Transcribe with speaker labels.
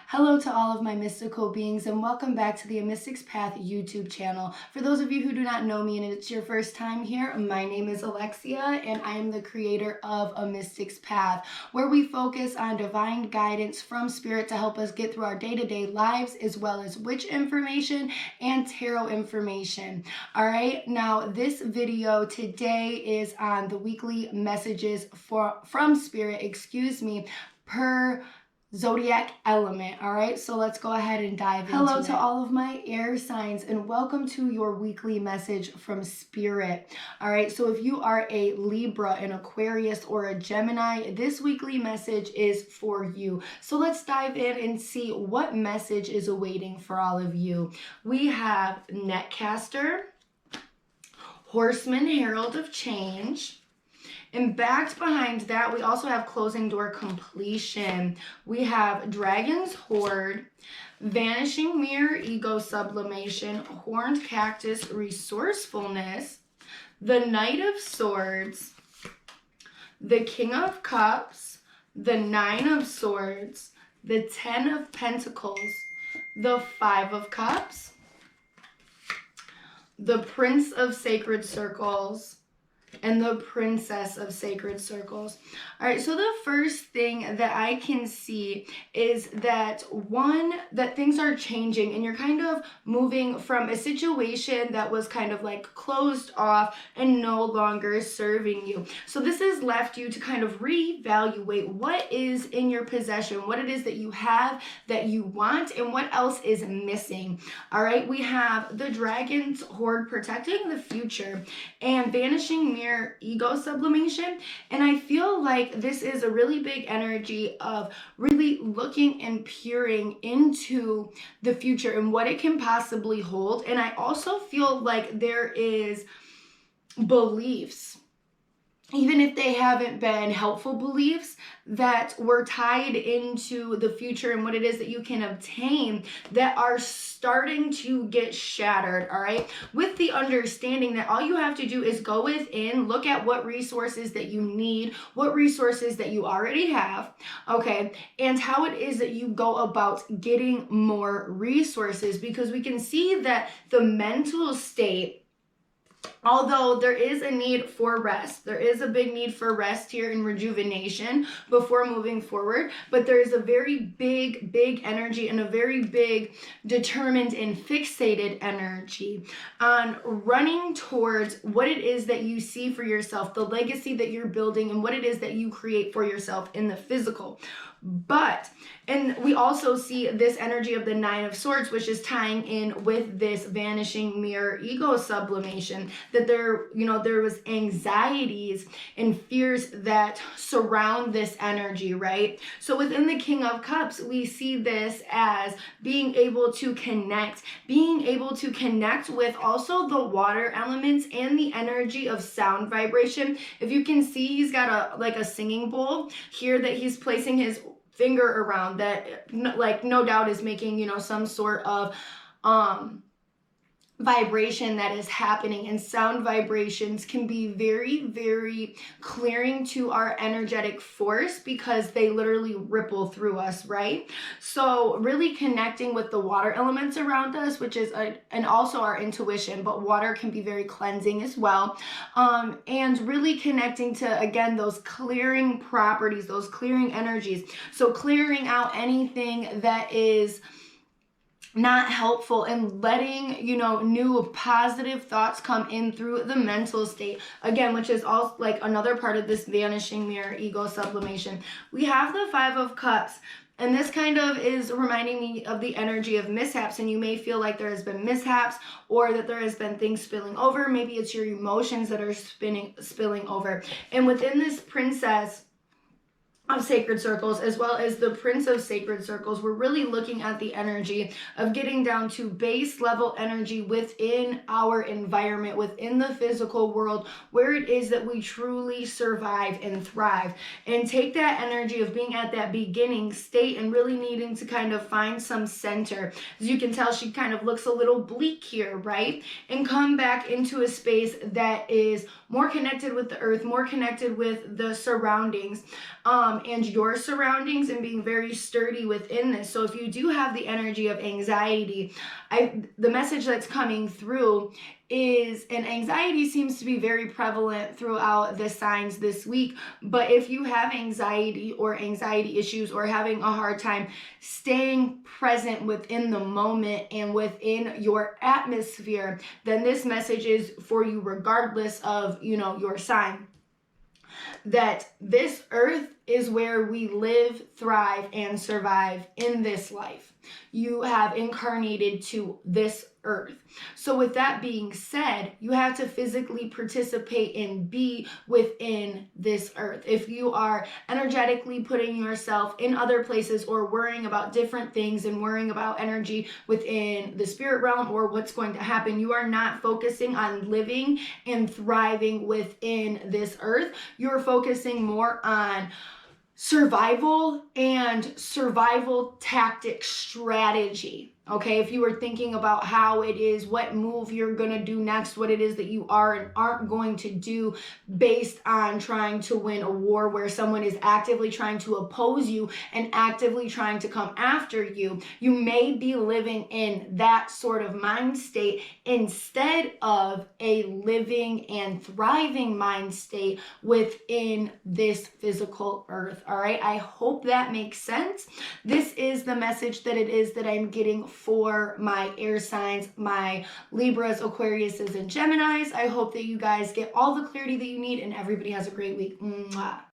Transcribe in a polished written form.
Speaker 1: Hello to all of my mystical beings and welcome back to the amysticspath YouTube channel. For those of you who do not know me and it's your first time here, my name is Alexia and I am the creator of amysticspath, where we focus on divine guidance from spirit to help us get through our day-to-day lives, as well as witch information and tarot information. All right, now this video today is on the weekly messages from spirit, per zodiac element. All right, so let's go ahead and dive into it. Hello to all of my air signs and welcome to your weekly message from spirit. All right, so if you are a Libra, an Aquarius, or a Gemini, this weekly message is for you. So let's dive in and see what message is awaiting for all of you. We have Netcaster, Horseman, Herald of Change. And backed behind that, we also have Closing Door Completion. We have Dragon's Horde, Vanishing Mirror, Ego Sublimation, Horned Cactus, Resourcefulness, the Knight of Swords, the King of Cups, the Nine of Swords, the Ten of Pentacles, the Five of Cups, the Prince of Sacred Circles, and the Princess of Sacred Circles. All right, so the first thing that I can see is that that things are changing and you're kind of moving from a situation that was kind of like closed off and no longer serving you. So this has left you to kind of reevaluate what is in your possession, what it is that you have that you want, and what else is missing. All right, we have the Dragon's Horde, protecting the future, and Vanishing Mirror, ego sublimation. And I feel like this is a really big energy of really looking and peering into the future and what it can possibly hold. And I also feel like there is beliefs, even if they haven't been helpful beliefs, that were tied into the future and what it is that you can obtain, that are starting to get shattered, all right? With the understanding that all you have to do is go within, look at what resources that you need, what resources that you already have, okay? And how it is that you go about getting more resources, because we can see that the mental state, although there is a need for rest, there is a big need for rest here and rejuvenation before moving forward, but there is a very big energy and a very big determined and fixated energy on running towards what it is that you see for yourself, the legacy that you're building, and what it is that you create for yourself in the physical. And we also see this energy of the Nine of Swords, which is tying in with this Vanishing Mirror, ego sublimation, that there was anxieties and fears that surround this energy, right? So within the King of Cups, we see this as being able to connect with also the water elements and the energy of sound vibration. If you can see, he's got a singing bowl here that he's placing his finger around, that like no doubt is making some sort of vibration that is happening. And sound vibrations can be very clearing to our energetic force, because they literally ripple through us, right? So really connecting with the water elements around us, which is and also our intuition, but water can be very cleansing as well, and really connecting to, again, those clearing properties, those clearing energies. So clearing out anything that is not helpful and letting new positive thoughts come in through the mental state, again, which is also like another part of this Vanishing Mirror, ego sublimation. We have the Five of Cups, and this kind of is reminding me of the energy of mishaps. And you may feel like there has been mishaps, or that there has been things spilling over. Maybe it's your emotions that are spilling over. And within this Princess of Sacred Circles, as well as the Prince of Sacred Circles, we're really looking at the energy of getting down to base level energy within our environment, within the physical world, where it is that we truly survive and thrive, and take that energy of being at that beginning state and really needing to kind of find some center. As you can tell, she kind of looks a little bleak here, right? And come back into a space that is more connected with the earth, more connected with the surroundings, and your surroundings and being very sturdy within this. So if you do have the energy of anxiety, the message that's coming through is, and anxiety seems to be very prevalent throughout the signs this week, but if you have anxiety or anxiety issues or having a hard time staying present within the moment and within your atmosphere, then this message is for you regardless of, your sign. That this earth is where we live, thrive, and survive in this life. You have incarnated to this earth. So with that being said, you have to physically participate and be within this earth. If you are energetically putting yourself in other places or worrying about different things and worrying about energy within the spirit realm or what's going to happen, you are not focusing on living and thriving within this earth. You're focusing more on survival and survival tactic strategy. Okay, if you were thinking about how it is, what move you're going to do next, what it is that you are and aren't going to do based on trying to win a war where someone is actively trying to oppose you and actively trying to come after you, you may be living in that sort of mind state instead of a living and thriving mind state within this physical earth. All right, I hope that makes sense. This is the message that it is that I'm getting for my air signs, my Libras, Aquariuses, and Geminis. I hope that you guys get all the clarity that you need and everybody has a great week. Mwah.